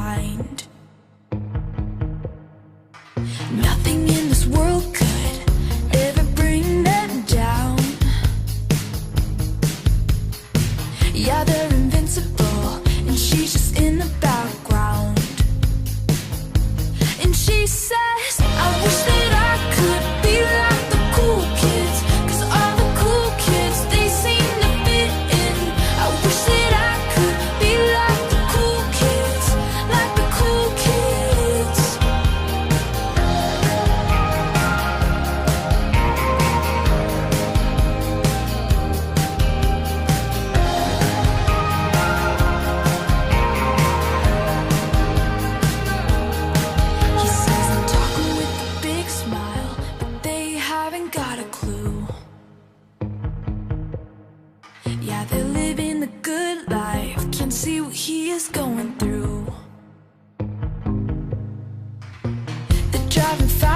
behind. Nothing in this world could ever bring them down. Yeah, they're invincible, and she's just in the background. And she says, I wish that I could be like the cool kids, 'cause all the cool kids, they seem to fit in. I wish that I could be like the cool kids, like the cool kids. He says I'm talking with a big smile, but they haven't got a clue. Yeah, they're living the good life, can't see what he is going through. They're driving fast.